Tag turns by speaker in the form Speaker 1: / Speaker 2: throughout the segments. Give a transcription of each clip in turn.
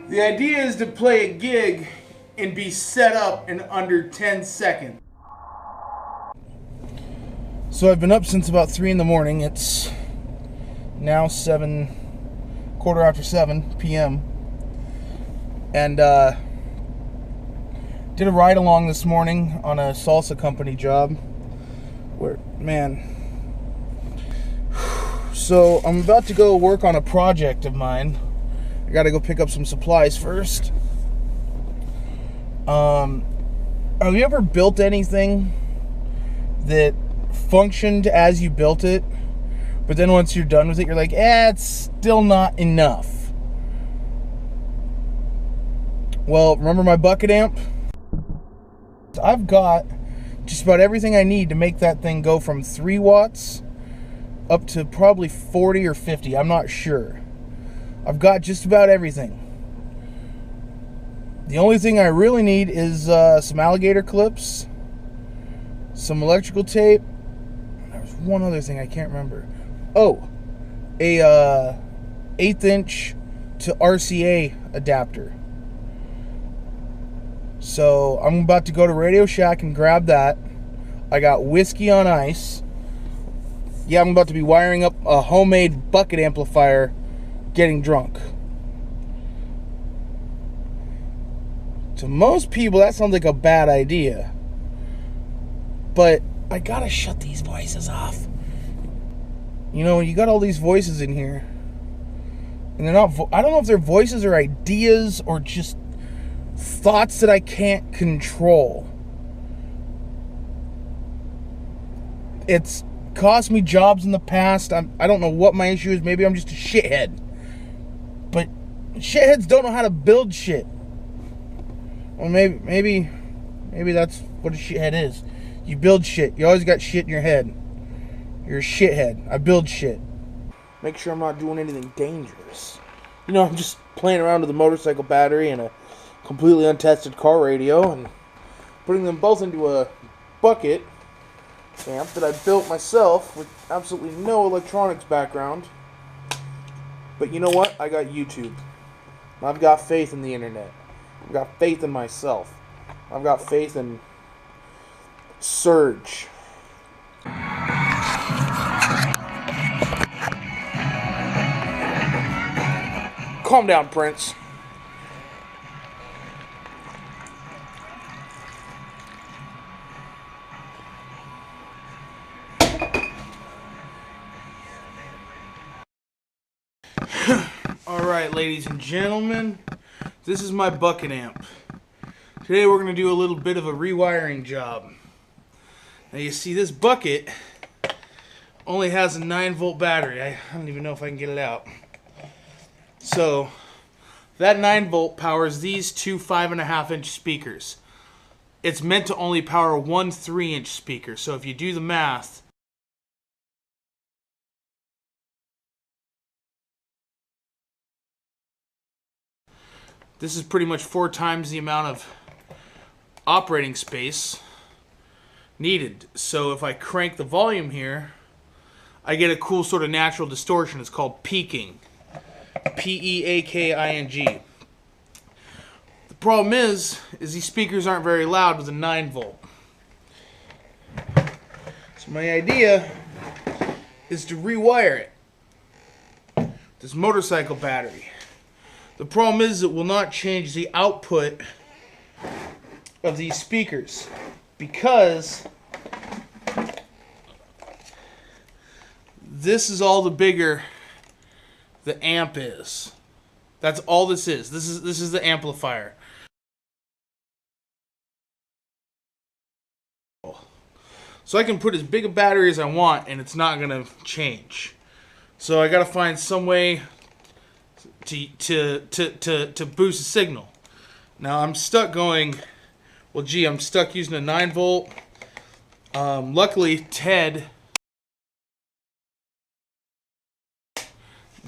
Speaker 1: The idea is to play a gig and be set up in under 10 seconds. So I've been up since about 3 in the morning. It's now quarter after 7 p.m. And did a ride along this morning on a salsa company job. Where, man. So I'm about to go work on a project of mine. I gotta go pick up some supplies first. Have you ever built anything that functioned as you built it, but then once you're done with it, you're like, it's still not enough? Well, remember my bucket amp? I've got just about everything I need to make that thing go from 3 watts up to probably 40 or 50. I'm not sure. I've got just about everything. The only thing I really need is some alligator clips, some electrical tape. There was one other thing I can't remember. Oh, a 1/8 inch to RCA adapter. So I'm about to go to Radio Shack and grab that. I got whiskey on ice. Yeah, I'm about to be wiring up a homemade bucket amplifier, getting drunk. To most people, that sounds like a bad idea. But I gotta shut these voices off. You know, you got all these voices in here. And they're not, I don't know if they're voices or ideas or just thoughts that I can't control. It's cost me jobs in the past. I don't know what my issue is. Maybe I'm just a shithead. But shitheads don't know how to build shit. Well, maybe that's what a shithead is. You build shit. You always got shit in your head. You're a shithead. I build shit. Make sure I'm not doing anything dangerous. You know, I'm just playing around with a motorcycle battery and a completely untested car radio and putting them both into a bucket amp that I built myself with absolutely no electronics background. But you know what? I got YouTube. I've got faith in the internet. I've got faith in myself. I've got faith in Surge. Calm down, Prince. Alright, ladies and gentlemen, this is my bucket amp. Today we're going to do a little bit of a rewiring job. Now you see this bucket only has a 9-volt battery. I don't even know if I can get it out. So that 9-volt powers these two 5.5-inch speakers. It's meant to only power one 3-inch speaker. So if you do the math, this is pretty much 4 times the amount of operating space needed. So if I crank the volume here, I get a cool sort of natural distortion. It's called peaking. P-E-A-K-I-N-G. The problem is these speakers aren't very loud with a 9-volt. So my idea is to rewire it. This motorcycle battery. The problem is it will not change the output of these speakers because this is all the bigger the amp is. That's all this is. This is the amplifier. So I can put as big a battery as I want and it's not going to change. So I got to find some way to boost the signal. Now I'm stuck going, well gee, I'm stuck using a 9-volt. Luckily Ted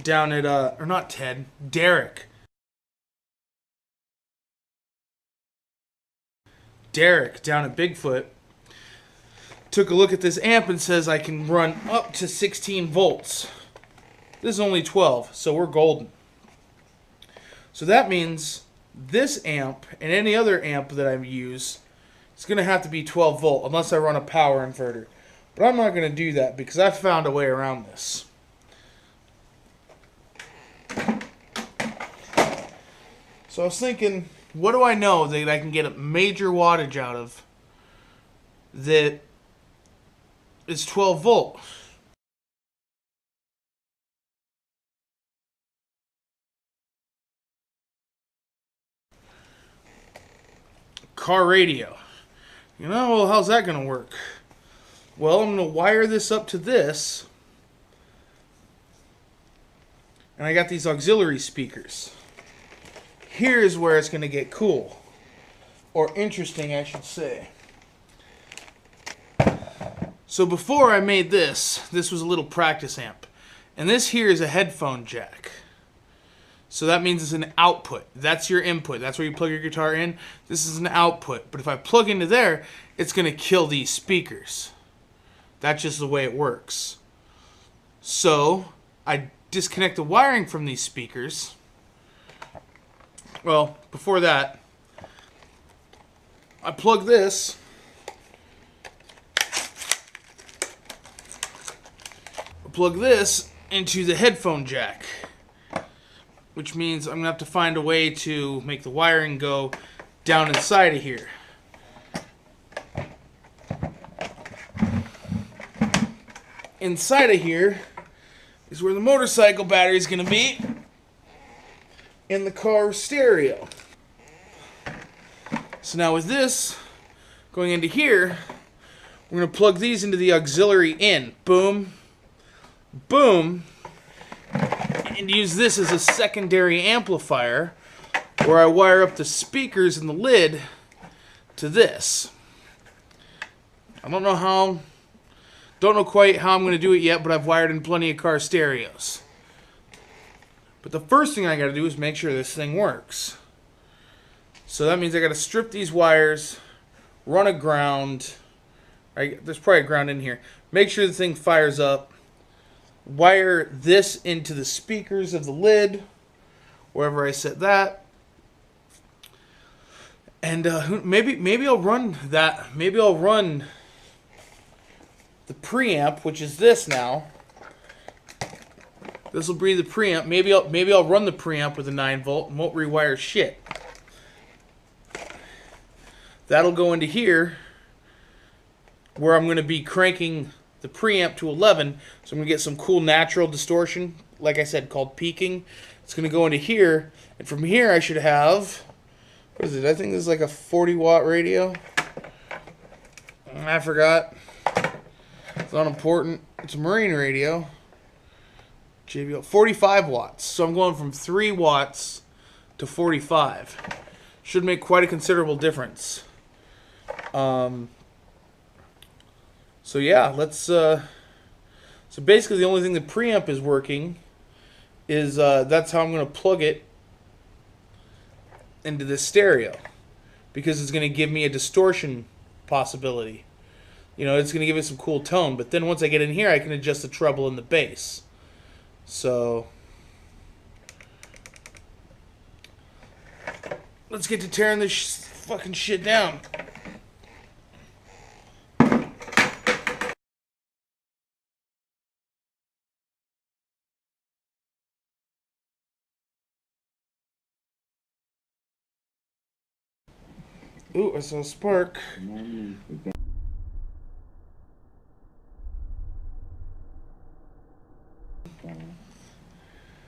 Speaker 1: down at, or not Ted, Derek down at Bigfoot took a look at this amp and says I can run up to 16 volts. This is only 12, so we're golden. So that means this amp and any other amp that I use is going to have to be 12 volt unless I run a power inverter. But I'm not going to do that because I've found a way around this. So I was thinking, what do I know that I can get a major wattage out of that is 12 volt? Car radio. You know, well, how's that going to work? Well, I'm going to wire this up to this. And I got these auxiliary speakers. Here's where it's going to get cool. Or interesting, I should say. So before I made this was a little practice amp. And this here is a headphone jack. So that means it's an output. That's your input. That's where you plug your guitar in. This is an output. But if I plug into there, it's going to kill these speakers. That's just the way it works. So I disconnect the wiring from these speakers. Well, before that, I plug this. Plug this into the headphone jack, which means I'm going to have to find a way to make the wiring go down inside of here. Inside of here is where the motorcycle battery is going to be in the car stereo. So now with this going into here, we're going to plug these into the auxiliary in. Boom. Boom. And use this as a secondary amplifier where I wire up the speakers in the lid to this. I don't know quite how I'm going to do it yet, but I've wired in plenty of car stereos. But the first thing I got to do is make sure this thing works. So that means I got to strip these wires, run a ground. There's probably a ground in here. Make sure the thing fires up. Wire this into the speakers of the lid, wherever I set that. And maybe I'll run that. Maybe I'll run the preamp, which is this now. This will be the preamp. Maybe I'll run the preamp with a 9 volt and won't rewire shit. That'll go into here, where I'm going to be cranking the preamp to 11, so I'm going to get some cool natural distortion, like I said, called peaking. It's going to go into here, and from here I should have, what is it? I think this is like a 40 watt radio. I forgot. It's not important. It's a marine radio. JBL, 45 watts. So I'm going from 3 watts to 45. Should make quite a considerable difference. So yeah, let's. So basically, the only thing the preamp is working is that's how I'm going to plug it into this stereo, because it's going to give me a distortion possibility. You know, it's going to give it some cool tone. But then once I get in here, I can adjust the treble and the bass. So let's get to tearing this fucking shit down. Ooh, I saw a spark.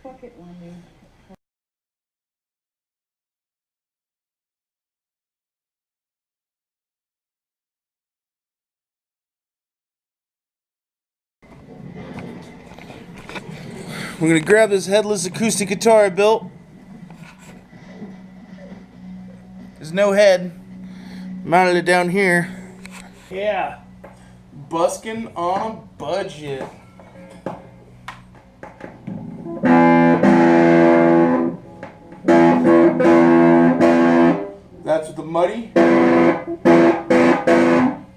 Speaker 2: Fuck it, Wendy.
Speaker 1: We're going to grab this headless acoustic guitar I built. There's no head. Mounted it down here. Yeah. Buskin' on a budget. That's with the muddy.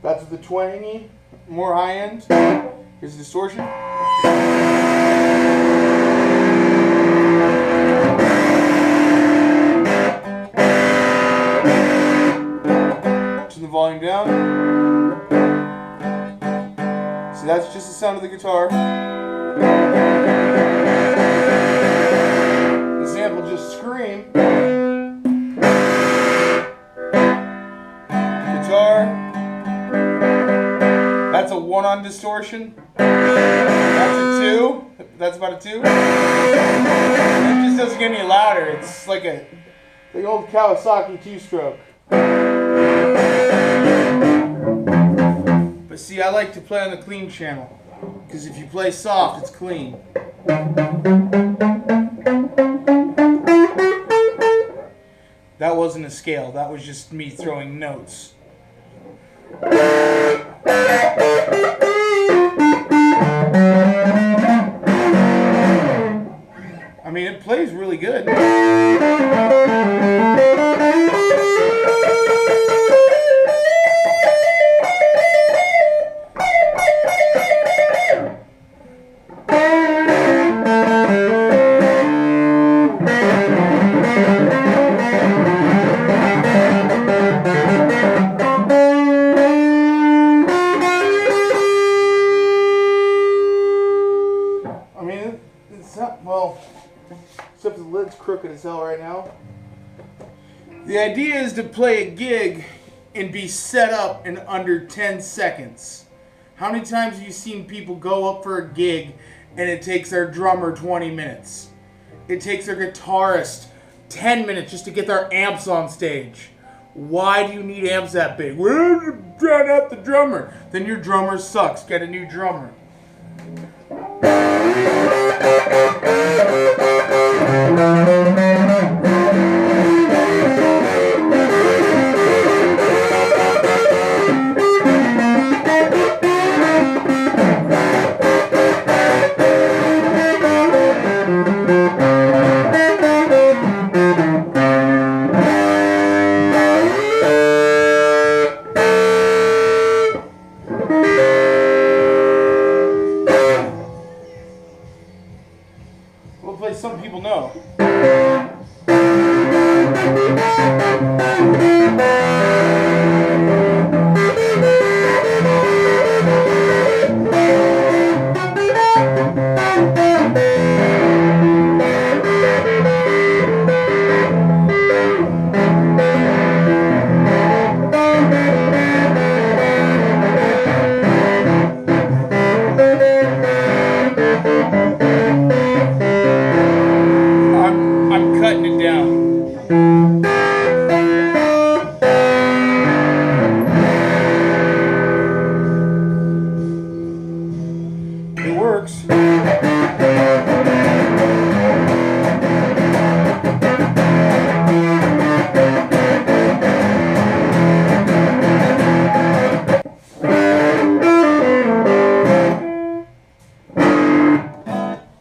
Speaker 1: That's with the twangy. More high end. Here's the distortion. So that's just the sound of the guitar. This amp will just scream. Guitar. That's a 1 on distortion. That's a 2. That's about a 2. It just doesn't get any louder. It's like a the old Kawasaki 2-stroke. But see, I like to play on the clean channel, because if you play soft, it's clean. That wasn't a scale, that was just me throwing notes. I mean, it plays really good. Well, except the lid's crooked as hell right now. The idea is to play a gig and be set up in under 10 seconds. How many times have you seen people go up for a gig and it takes their drummer 20 minutes? It takes their guitarist 10 minutes just to get their amps on stage. Why do you need amps that big? We're trying out the drummer. Then your drummer sucks. Get a new drummer. We'll play Some People Know. I'm cutting it down. It works.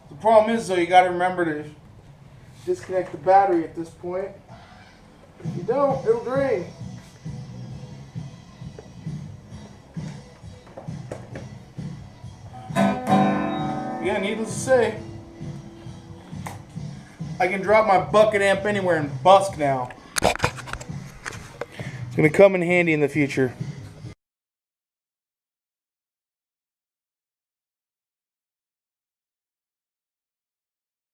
Speaker 1: The problem is, though, you got to remember to disconnect the battery at this point. If you don't, it'll drain. Yeah, needless to say, I can drop my bucket amp anywhere and busk now. It's going to come in handy in the future.